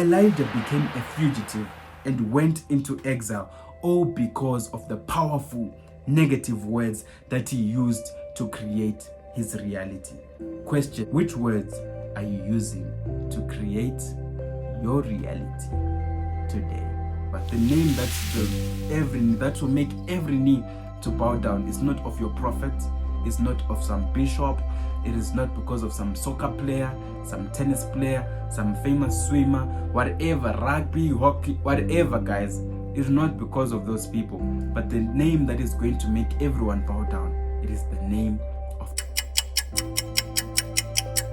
Elijah became a fugitive and went into exile, all because of the powerful negative words that he used to create his reality. Question: which words are you using to create your reality today? But the name that will make every knee to bow down is not of your prophet, it's not of some bishop, it is not because of some soccer player, some tennis player, some famous swimmer, whatever, rugby, hockey, whatever, guys. It's not because of those people, but the name that is going to make everyone bow down. It is the name of...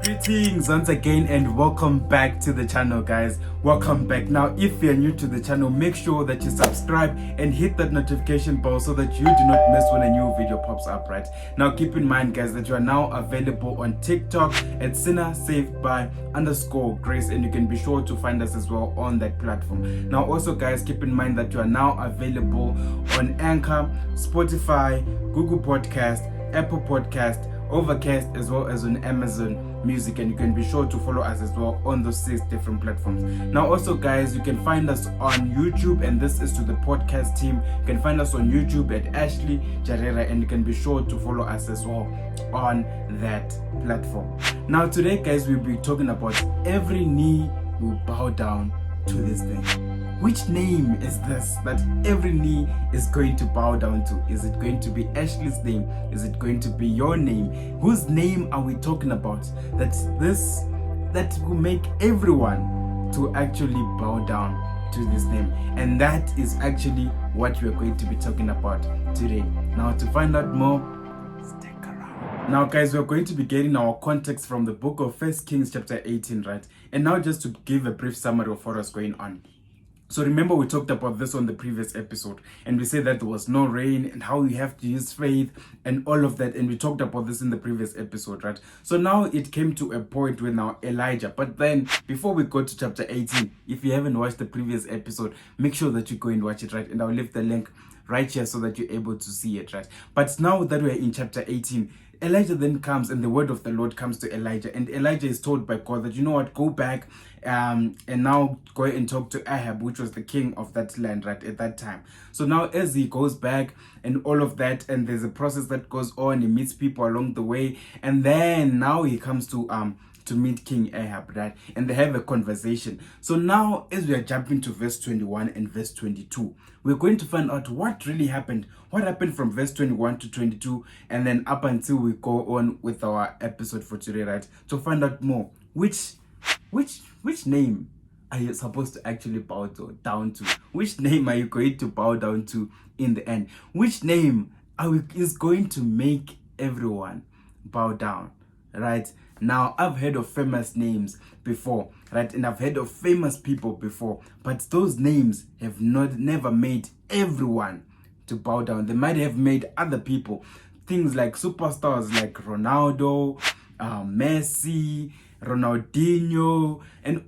Greetings once again and welcome back to the channel, guys. Welcome back. Now, if you're new to the channel, make sure that you subscribe and hit that notification bell so that you do not miss when a new video pops up, right? Now, keep in mind, guys, that you are now available on TikTok at sinnersaved_by_grace, and you can be sure to find us as well on that platform. Now, also, guys, keep in mind that you are now available on Anchor, Spotify, Google Podcast, Apple Podcast, Overcast, as well as on Amazon Music, and you can be sure to follow us as well on those 6 different platforms. Now also, guys, you can find us on YouTube, and this is to the podcast team. You can find us on YouTube at Ashley Jarera, and you can be sure to follow us as well on that platform. Now today, guys, we'll be talking about every knee will bow down to this thing. Which name is this that every knee is going to bow down to? Is it going to be Ashley's name? Is it going to be your name? Whose name are we talking about? That will make everyone to actually bow down to this name. And that is actually what we're going to be talking about today. Now, to find out more, stick around. Now, guys, we're going to be getting our context from the book of 1 Kings chapter 18, right? And now just to give a brief summary of what was going on. So remember, we talked about this on the previous episode, and we said that there was no rain and how we have to use faith and all of that, and we talked about this in the previous episode, right? So now it came to a point where now Elijah, but then before we go to chapter 18, if you haven't watched the previous episode, make sure that you go and watch it, right? And I'll leave the link right here so that you're able to see it, right? But now that we're in chapter 18, Elijah then comes, and the word of the Lord comes to Elijah, and Elijah is told by God that, you know what, go back and now go and talk to Ahab, which was the king of that land, right, at that time. So now as he goes back and all of that, and there's a process that goes on, he meets people along the way, and then now he comes to meet King Ahab, right? And they have a conversation. So now, as we are jumping to verse 21 and verse 22, we're going to find out what really happened. What happened from verse 21 to 22, and then up until we go on with our episode for today, right? To find out more. Which name are you supposed to actually bow down to? Which name are you going to bow down to in the end? Which name is going to make everyone bow down, right? Now, I've heard of famous names before, right? And I've heard of famous people before, but those names have never made everyone to bow down. They might have made other people, things like superstars like Ronaldo, Messi, Ronaldinho, and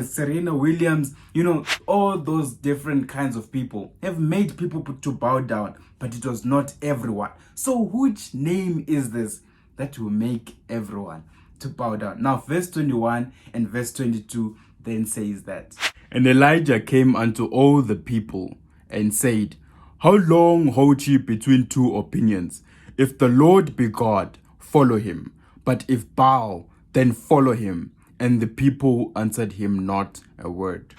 Serena Williams, you know, all those different kinds of people have made people to bow down, but it was not everyone. So which name is this that will make everyone to bow down? Now, verse 21 and verse 22 then says that, "And Elijah came unto all the people and said, How long hold ye between 2 opinions? If the Lord be God, follow him. But if Baal, then follow him. And the people answered him not a word.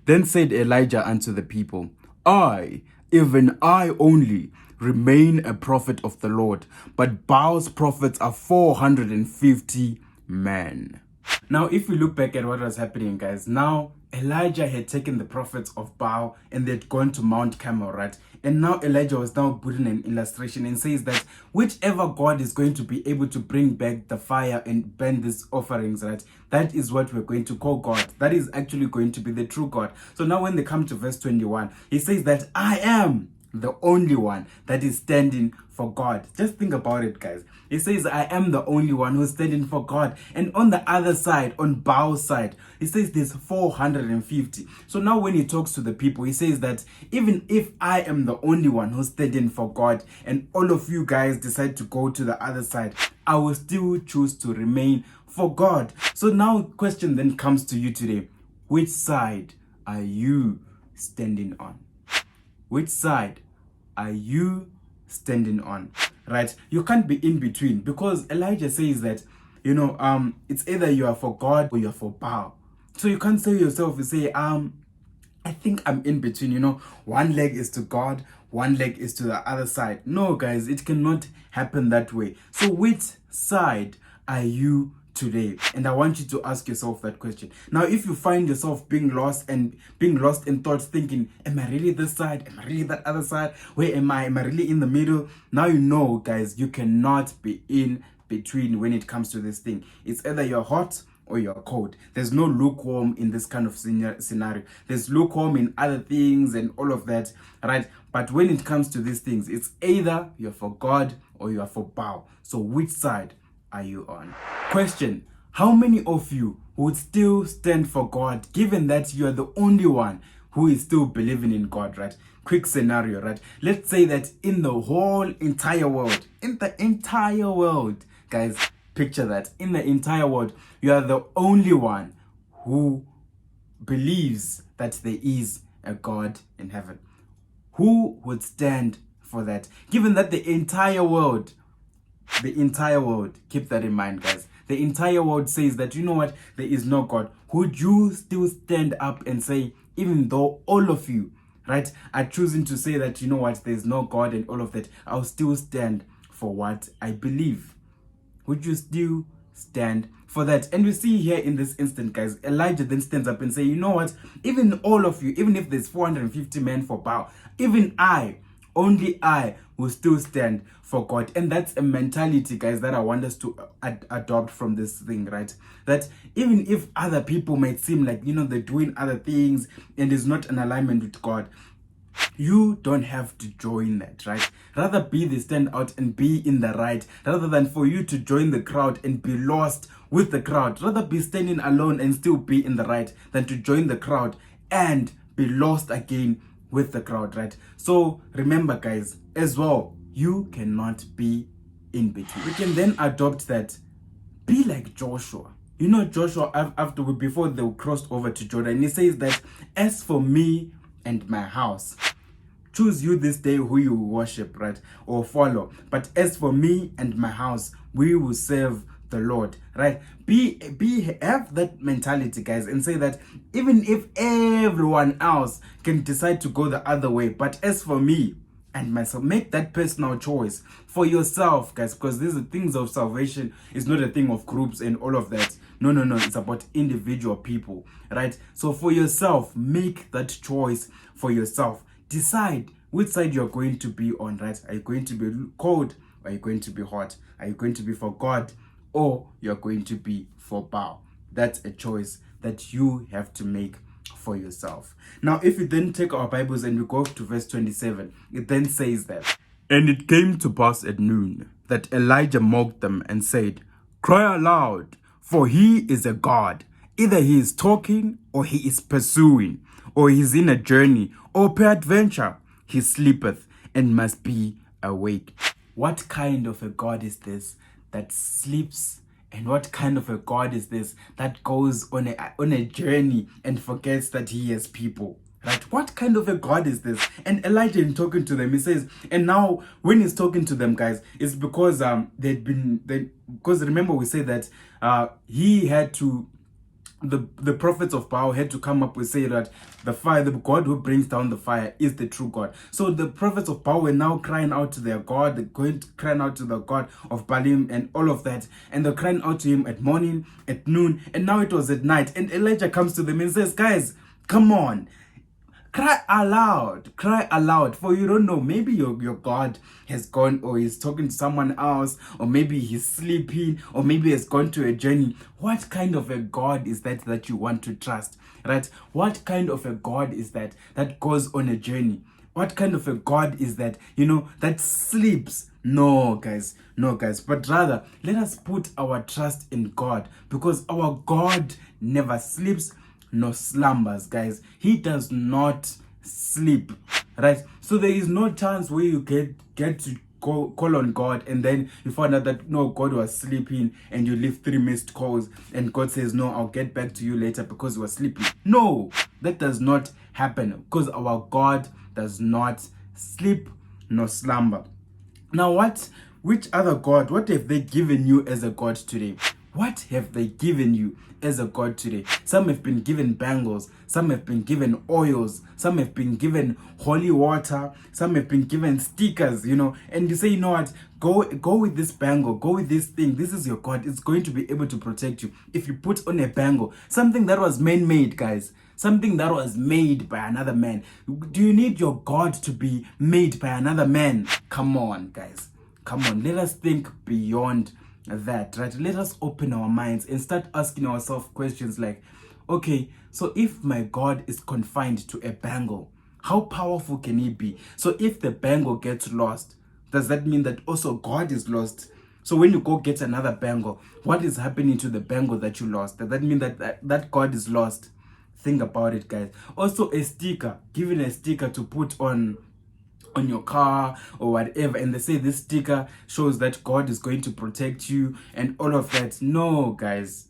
Then said Elijah unto the people, I, even I only, remain a prophet of the Lord, but Baal's prophets are 450 men." Now, if we look back at what was happening, guys, now Elijah had taken the prophets of Baal and they'd gone to Mount Carmel, right? And now Elijah was now putting an illustration and says that whichever God is going to be able to bring back the fire and burn these offerings, right? That is what we're going to call God. That is actually going to be the true God. So now when they come to verse 21, he says that I am the only one that is standing for God. Just think about it, guys. He says, I am the only one who's standing for God. And on the other side, on Baal's side, he says there's 450. So now when he talks to the people, he says that even if I am the only one who's standing for God and all of you guys decide to go to the other side, I will still choose to remain for God. So now question then comes to you today. Which side are you standing on? Which side are you standing on? Right? You can't be in between, because Elijah says that, it's either you are for God or you are for Baal. So you can't say yourself, you say, I think I'm in between, one leg is to God, one leg is to the other side. No, guys, it cannot happen that way. So which side are you today? And I want you to ask yourself that question. Now, if you find yourself being lost in thoughts, thinking, am I really this side? Am I really that other side? Where am I? Am I really in the middle? Now you know, guys, you cannot be in between when it comes to this thing. It's either you're hot or you're cold. There's no lukewarm in this kind of scenario. There's lukewarm in other things and all of that, right? But when it comes to these things, it's either you're for God or you are for Baal. So which side are you on? Question: how many of you would still stand for God, given that you are the only one who is still believing in God, right? Quick scenario, right? Let's say that in the whole entire world, guys, picture that, in the entire world, you are the only one who believes that there is a God in heaven. Who would stand for that? Given that the entire world, keep that in mind, guys. The entire world says that, you know what, there is no God. Would you still stand up and say, even though all of you, right, are choosing to say that, you know what, there's no God and all of that, I'll still stand for what I believe? Would you still stand for that? And we see here in this instant, guys, Elijah then stands up and say, you know what, even all of you, even if there's 450 men for Baal, even only I will still stand for God. And that's a mentality, guys, that I want us to adopt from this thing, right? That even if other people might seem like, they're doing other things and is not in alignment with God, you don't have to join that, right? Rather be the standout and be in the right, rather than for you to join the crowd and be lost with the crowd. Rather be standing alone and still be in the right than to join the crowd and be lost again with the crowd, right? So remember, guys, as well, you cannot be in between. We can then adopt that. Be like Joshua. Joshua, before they crossed over to Jordan, he says that, as for me and my house, choose you this day who you worship, right, or follow. But as for me and my house, we will serve the Lord, right? Have that mentality, guys, and say that even if everyone else can decide to go the other way, but as for me and myself, make that personal choice for yourself, guys, because these are things of salvation. It's not a thing of groups and all of that. No, it's about individual people, right? So for yourself, make that choice for yourself. Decide which side you're going to be on, right? Are you going to be cold or are you going to be hot? Are you going to be for God or you're going to be for Baal? That's a choice that you have to make for yourself. Now, if you then take our Bibles and we go to verse 27, it then says that, and it came to pass at noon that Elijah mocked them and said, cry aloud, for he is a God. Either he is talking or he is pursuing, or he is in a journey, or peradventure he sleepeth and must be awake. What kind of a God is this that sleeps? And what kind of a God is this that goes on a journey and forgets that he has people? Right? What kind of a God is this? And Elijah, in talking to them, he says, and now when he's talking to them, guys, it's because because remember we said that he had to, the prophets of Baal had to come up with, say that the fire, the God who brings down the fire, is the true God. So the prophets of Baal were now crying out to their God, crying out to the God of Baalim and all of that, and they're crying out to him at morning, at noon, and now it was at night. And Elijah comes to them and says, guys, come on, cry aloud, for you don't know, maybe your God has gone, or is talking to someone else, or maybe he's sleeping, or maybe has gone to a journey. What kind of a God is that you want to trust, right? What kind of a God is that goes on a journey? What kind of a God is that, that sleeps? No, guys, but rather let us put our trust in God, because our God never sleeps nor slumbers, guys. He does not sleep, right? So there is no chance where you get call on God, and then you find out that no, God was sleeping, and you leave 3 missed calls, and God says, no, I'll get back to you later because you were sleeping. No, that does not happen, because our God does not sleep nor slumber. Now, which other God, what have they given you as a God today? What have they given you as a God today? Some have been given bangles, some have been given oils, some have been given holy water, some have been given stickers, and you say, you know what, go with this bangle, go with this thing. This is your God. It's going to be able to protect you. If you put on a bangle, something that was man-made, guys, something that was made by another man. Do you need your God to be made by another man? Come on, guys. Come on. Let us think beyond that, right? Let us open our minds and start asking ourselves questions like, okay, so if my God is confined to a bangle, how powerful can he be? So if the bangle gets lost, does that mean that also God is lost? So when you go get another bangle, what is happening to the bangle that you lost? Does that mean that God is lost? Think about it, guys. Also, a sticker, given a sticker to put on your car or whatever, and they say this sticker shows that God is going to protect you and all of that. No, guys.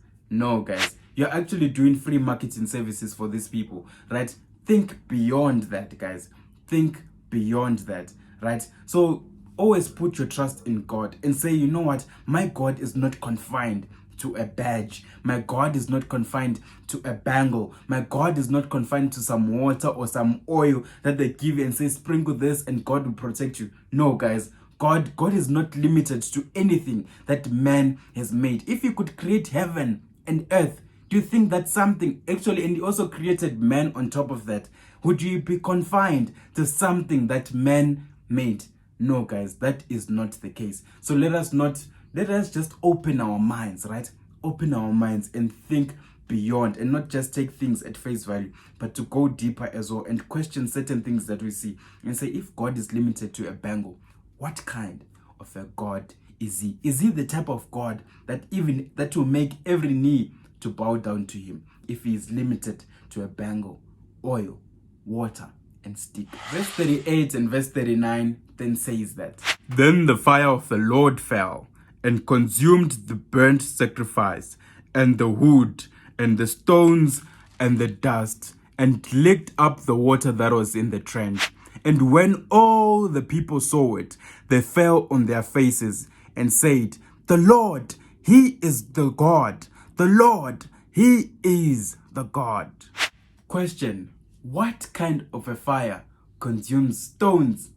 You're actually doing free marketing services for these people, right? Think beyond that, guys. Think beyond that, right? So always put your trust in God and say, you know what, my God is not confined to a badge. My God is not confined to a bangle. My God is not confined to some water or some oil that they give you and say, sprinkle this and God will protect you. No, guys. God is not limited to anything that man has made. If you could create heaven and earth, do you think that's something actually, and he also created man on top of that, would you be confined to something that man made? No, guys, that is not the case. So let us just open our minds, right? Open our minds and think beyond, and not just take things at face value, but to go deeper as well and question certain things that we see and say, if God is limited to a bangle, what kind of a God is he? Is he the type of God that will make every knee to bow down to him if he is limited to a bangle, oil, water, and stick? Verse 38 and verse 39 then says that, then the fire of the Lord fell and consumed the burnt sacrifice and the wood and the stones and the dust, and licked up the water that was in the trench. And when all the people saw it, they fell on their faces and said, the Lord, he is the God. The Lord, he is the God. Question: what kind of a fire consumes stones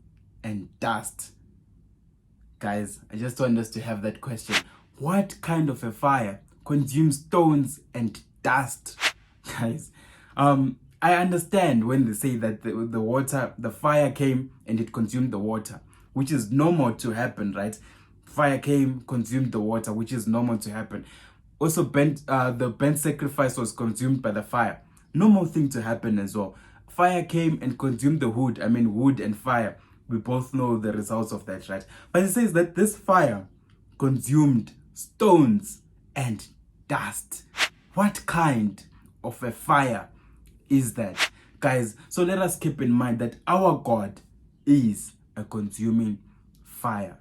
and dust? Guys, I just want us to have that question. What kind of a fire consumes stones and dust? Guys, I understand when they say that the fire came and it consumed the water, which is normal to happen, right? Fire came, consumed the water, which is normal to happen. Also, the burnt sacrifice was consumed by the fire. Normal thing to happen as well. Fire came and consumed the wood. I mean, wood and fire. We both know the results of that, right? But it says that this fire consumed stones and dust. What kind of a fire is that, guys? So let us keep in mind that our God is a consuming fire,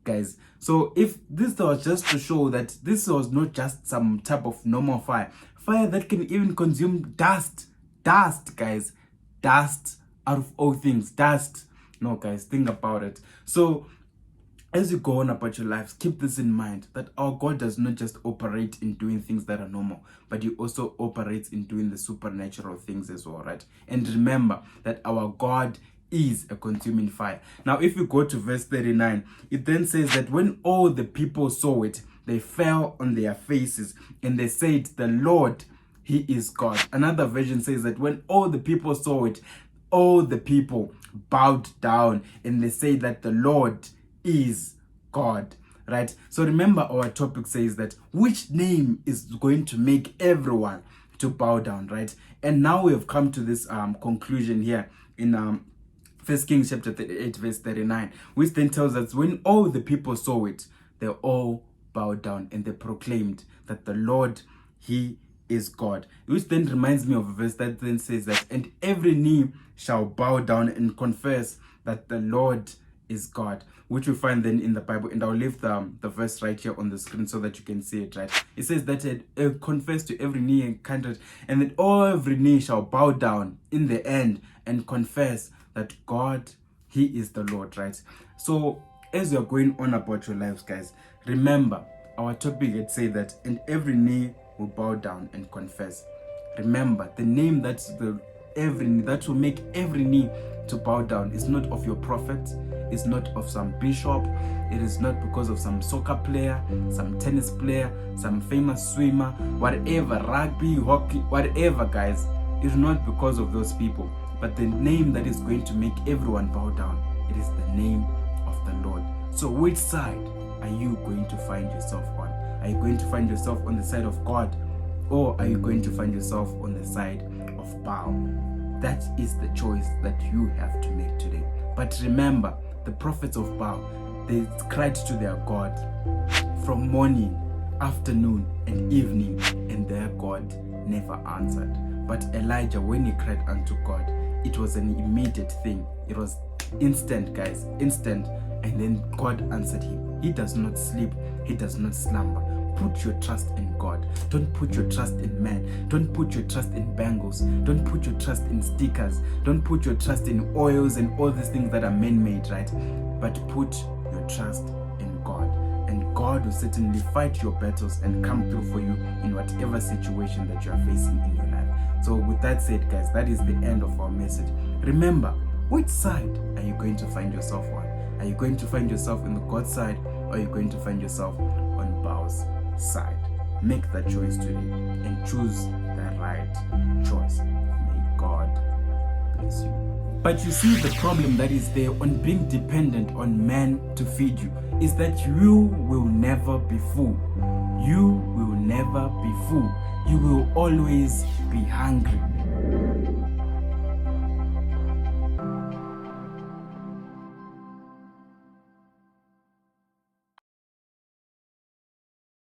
guys. So if this was just to show that this was not just some type of normal fire that can even consume dust, guys, dust out of all things, dust. No, guys, think about it. So as you go on about your lives, keep this in mind, that our God does not just operate in doing things that are normal, but he also operates in doing the supernatural things as well, right? And remember that our God is a consuming fire. Now, if you go to verse 39, it then says that when all the people saw it, they fell on their faces and they said, the Lord, he is God. Another version says that when all the people saw it, all the people bowed down and they say that the Lord is God, right? So remember, our topic says that which name is going to make everyone to bow down, right? And now we have come to this conclusion here in 1 Kings chapter 38 verse 39, which then tells us when all the people saw it, they all bowed down and they proclaimed that the Lord, he is God. Which then reminds me of a verse that then says that, and every knee shall bow down and confess that the Lord is God, which we find then in the Bible. And I'll leave the verse right here on the screen so that you can see it, right? It says that confess to every knee and country, and that every knee shall bow down in the end and confess that God, He is the Lord, right? So as you're going on about your lives, guys, remember our topic had said that, and every knee will bow down and confess. Remember, the name that will make every knee to bow down is not of your prophet, it's not of some bishop, it is not because of some soccer player, some tennis player, some famous swimmer, whatever, rugby, hockey, whatever, guys. It's not because of those people, but the name that is going to make everyone bow down, it is the name of the Lord. So which side are you going to find yourself on? Are you going to find yourself on the side of God, or are you going to find yourself on the side of Baal? That is the choice that you have to make today. But remember, the prophets of Baal, they cried to their God from morning, afternoon, and evening, and their God never answered. But Elijah, when he cried unto God, it was an immediate thing. It was instant, guys, instant. And then God answered him. He does not sleep, he does not slumber. Put your trust in God. Don't put your trust in man. Don't put your trust in bangles. Don't put your trust in stickers. Don't put your trust in oils and all these things that are man-made, right? But put your trust in God. And God will certainly fight your battles and come through for you in whatever situation that you are facing in your life. So with that said, guys, that is the end of our message. Remember, which side are you going to find yourself on? Are you going to find yourself on the God side, or are you going to find yourself on Baal's side? Make that choice today and choose the right choice. May God bless you. But you see, the problem that is there on being dependent on man to feed you is that you will never be full. You will never be full. You will always be hungry.